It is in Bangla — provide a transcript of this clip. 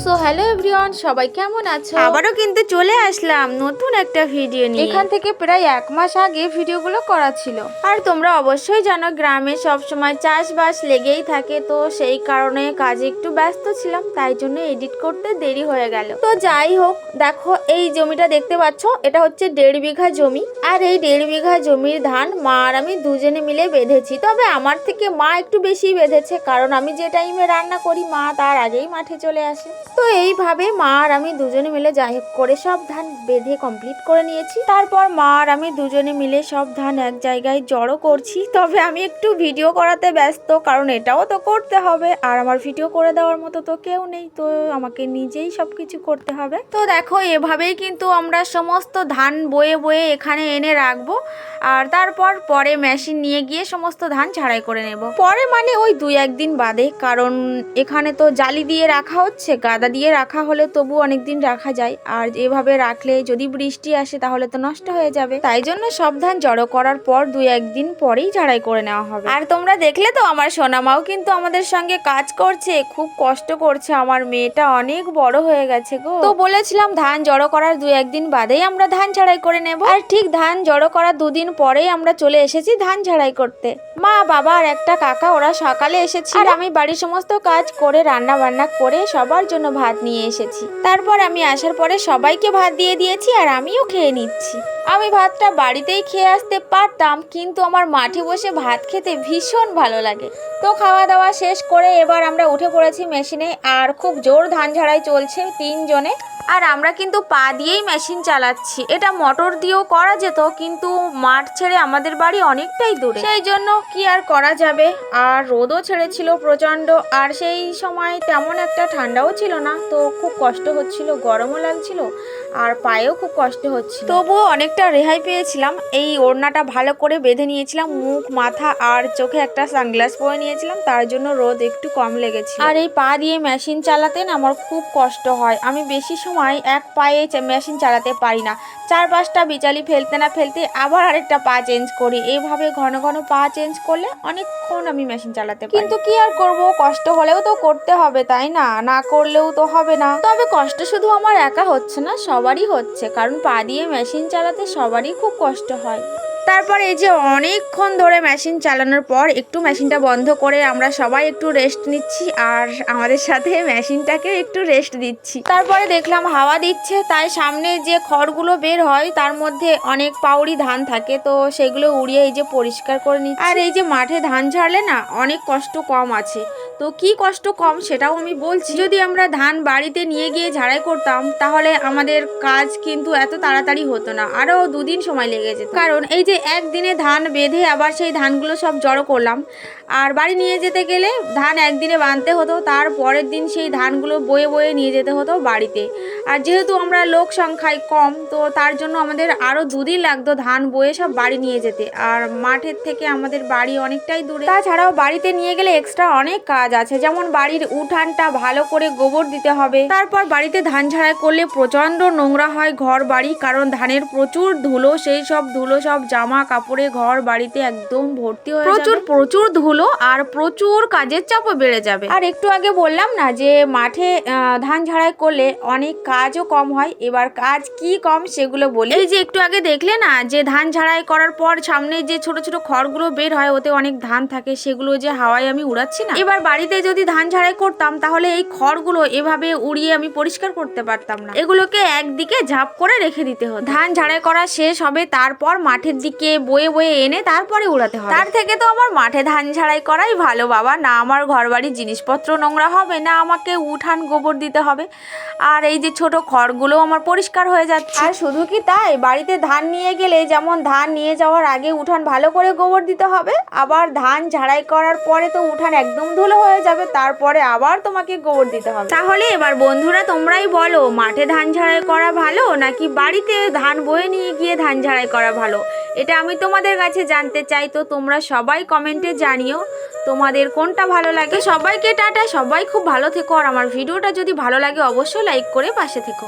সো হ্যালো এভরিওয়ান, সবাই কেমন আছো? আবারও কিন্তু চলে আসলাম নতুন একটা ভিডিও নিয়ে। এখান থেকে প্রায় 1 মাস আগে ভিডিওগুলো করা ছিল। আর তোমরা অবশ্যই জানো গ্রামে সবসময় চাষবাস লেগেই থাকে, তো সেই কারণে কাজে একটু ব্যস্ত ছিলাম, তাই জন্য এডিট করতে দেরি হয়ে গেল। তো যাই হোক, দেখো এই জমিটা দেখতে পাচ্ছ, এটা হচ্ছে 1.5 বিঘা জমি। আর এই 1.5 বিঘা জমির ধান মা আর আমি দুজনে মিলে বেঁধেছি। তবে আমার থেকে মা একটু বেশি বেঁধেছে, কারণ আমি যে টাইমে রান্না করি মা তার আগেই মাঠে চলে আসে। তো এইভাবে মা আর আমি দুজনে মিলে যাই হোক করে সব ধান বেঁধে কমপ্লিট করে নিয়েছি। তারপর মা আর আমি দুজনে মিলে সব ধান এক জায়গায় জড়ো করছি। তবে আমি একটু ভিডিও করাতে ব্যস্ত, কারণ এটাও তো করতে হবে, আর আমার ভিডিও করে দেওয়ার মতো তো কেউ নেই, তো আমাকে নিজেই সব কিছু করতে হবে। তো দেখো এভাবেই কিন্তু আমরা সমস্ত ধান বয়ে বয়ে এখানে এনে রাখবো, আর তারপর পরে মেশিন নিয়ে গিয়ে সমস্ত ধান ঝাড়াই করে নেব। পরে মানে ওই 2-1 দিন বাদে, কারণ এখানে তো জালি দিয়ে রাখা হচ্ছে, গাদা দিয়ে রাখা হলে তবু অনেক দিন রাখা যায়, আর এভাবে রাখলে যদি বৃষ্টি আসে তাহলে তো নষ্ট হয়ে যাবে। তাই জন্য সব ধান জড়ো করার পর 2-1 দিন পরেই ঝাড়াই করে নেওয়া হবে। আর তোমরা দেখলে তো আমার সোনামাও কিন্তু আমাদের সঙ্গে কাজ করছে, খুব কষ্ট করছে। আমার মেয়েটা অনেক বড় হয়ে গেছে গো। তো বলেছিলাম ধান জড়ো করার 2-1 দিন বাদেই আমরা ধান ঝাড়াই করে নেব, আর ঠিক ধান জড়ো করার 2 দিন পরেই আমরা চলে এসেছি ধান ঝাড়াই করতে। মা, বাবা আর একটা কাকা ওরা সকালে এসেছিল, আর আমি বাড়ির সমস্ত কাজ করে রান্না বান্না করে সবার জন্য ভাত নিয়ে এসেছি। তারপর আমি আসার পরে সবাইকে ভাত দিয়ে দিয়েছি, আর আমিও খেয়ে নিচ্ছি। আমি ভাতটা বাড়িতেই খেয়ে আসতে পারতাম, কিন্তু আমার মাঠে বসে ভাত খেতে ভীষণ ভালো লাগে। তো খাওয়া দাওয়া শেষ করে এবার আমরা উঠে পড়েছি মেশিনে, আর খুব জোর ধান ঝাড়াই চলছে 3 জনে। আর আমরা কিন্তু পা দিয়েই মেশিন চালাচ্ছি। এটা মোটর দিয়েও করা যেত, কিন্তু মাঠ ছেড়ে আমাদের বাড়ি অনেকটাই দূরে, সেই জন্য কি আর করা যাবে। আর রোদও ছেড়েছিল প্রচণ্ড, আর সেই সময় তেমন একটা ঠান্ডাও ছিল না, তো খুব কষ্ট হচ্ছিল, গরমও লাগছিল, আর পায়েও খুব কষ্ট হচ্ছিল। তবুও অনেকটা রেহাই পেয়েছিলাম। এই ওড়নাটা ভালো করে বেঁধে নিয়েছিলাম, মুখ মাথা আর চোখে একটা সানগ্লাস পরে নিয়েছিলাম, তার জন্য রোদ একটু কম লেগেছে। আর এই পা দিয়ে মেশিন চালাতে না আমার খুব কষ্ট হয়। আমি বেশি সময় এক পায়ে মেশিন চালাতে পারি না, 4-5টা বিচালি ফেলতে না ফেলতে আবার আরেকটা পা চেঞ্জ করি। এইভাবে ঘন ঘন পা চেঞ্জ করলে অনেকক্ষণ আমি মেশিন চালাতে পারি। কিন্তু কি আর করব, কষ্ট হলেও তো করতে হবে, তাই না? না করলেও তো হবে না। তবে কষ্ট শুধু আমার একা হচ্ছে না, সবারই হচ্ছে, কারণ পা দিয়ে মেশিন চালাতে সবারই খুব কষ্ট হয়। তারপর এই যে অনেকক্ষণ ধরে মেশিন চালানোর পর একটু মেশিনটা বন্ধ করে আমরা সবাই একটু রেস্ট নিচ্ছি, আর আমাদের সাথে মেশিনটাকে একটু রেস্ট দিচ্ছি। তারপরে দেখলাম হাওয়া দিচ্ছে, তাই সামনে যে খড়গুলো বের হয় তার মধ্যে অনেক পাউরি ধান থাকে, তো সেগুলো উড়িয়ে এই যে পরিষ্কার করে নিচ্ছি। আর এই যে মাঠে ধান ঝাড়লে না অনেক কষ্ট কম আছে। তো কি কষ্ট কম সেটাও আমি বলছি। যদি আমরা ধান বাড়িতে নিয়ে গিয়ে ঝাড়াই করতাম তাহলে আমাদের কাজ কিন্তু এত তাড়াতাড়ি হতো না, আরও 2 দিন সময় লেগে যেত। কারণ এই যে একদিনে ধান বেঁধে আবার সেই ধানগুলো সব জড়ো করলাম, আর বাড়ি নিয়ে যেতে গেলে ধান একদিনে বাঁধতে হতো, তার পরের দিন সেই ধানগুলো বয়ে বয়ে নিয়ে যেতে হতো বাড়িতে। আর যেহেতু আমরা লোক সংখ্যায় কম, তো তার জন্য আমাদের আরও 2 দিন লাগতো ধান বয়ে সব বাড়ি নিয়ে যেতে, আর মাঠের থেকে আমাদের বাড়ি অনেকটাই দূরে। তাছাড়াও বাড়িতে নিয়ে গেলে এক্সট্রা অনেক কাজ আছে, যেমন বাড়ির উঠানটা ভালো করে গোবর দিতে হবে। তারপর বাড়িতে ধান ঝাড়াই করলে প্রচণ্ড নোংরা হয় ঘর বাড়ি, কারণ ধানের প্রচুর ধুলো, সেই সব ধুলো সব জামা কাপড়ে ঘর বাড়িতে একদম ভর্তি হয়ে যাবে। প্রচুর ধুলো আর প্রচুর কাজের চাপও বেড়ে যাবে। আর একটু আগে বললাম না যে মাঠে ধান ঝাড়াই করলে অনেক কাজও কম হয়। এবার কাজ কি কম সেগুলো বলি। এই যে একটু আগে দেখলে না যে ধান ঝাড়াই করার পর সামনে যে ছোট ছোট খড়গুলো বের হয়, ওতে অনেক ধান থাকে, সেগুলো যে হাওয়ায় আমি উড়াচ্ছি না। এবার বাড়িতে যদি ধান ঝাড়াই করতাম তাহলে এই খড়গুলো এভাবে উড়িয়ে আমি পরিষ্কার করতে পারতাম না, এগুলোকে একদিকে ঝাঁপ করে রেখে দিতে হতো। ধান ঝাড়াই করা শেষ হবে, তারপর মাঠের দিকে বয়ে বয়ে এনে তারপরে উড়াতে হবে। তার থেকে তো আমার মাঠে ধান ঝাড়াই করাই ভালো বাবা, না আমার ঘর বাড়ির জিনিসপত্র নোংরা হবে, না আমাকে উঠান গোবর দিতে হবে, আর এই যে ছোট খড়গুলো আমার পরিষ্কার হয়ে যাচ্ছে। আর শুধু কি তাই, বাড়িতে ধান নিয়ে গেলে যেমন ধান নিয়ে যাওয়ার আগে উঠান ভালো করে গোবর দিতে হবে, আবার ধান ঝাড়াই করার পরে তো উঠান একদম ধুলো হয়ে যাবে, তারপরে আবার তোমাকে গোবর দিতে হবে। তাহলে এবার বন্ধুরা তোমরাই বলো, মাঠে ধান ঝাড়াই করা ভালো নাকি বাড়িতে ধান বয়ে নিয়ে গিয়ে ধান ঝাড়াই করা ভালো? এটা আমি তোমাদের কাছে জানতে চাই। তো তোমরা সবাই কমেন্টে জানিও তোমাদের কোনটা ভালো লাগে। সবাইকে টাটা, সবাই খুব ভালো থেকো, আর আমার ভিডিওটা যদি ভালো লাগে অবশ্যই লাইক করে পাশে থেকো।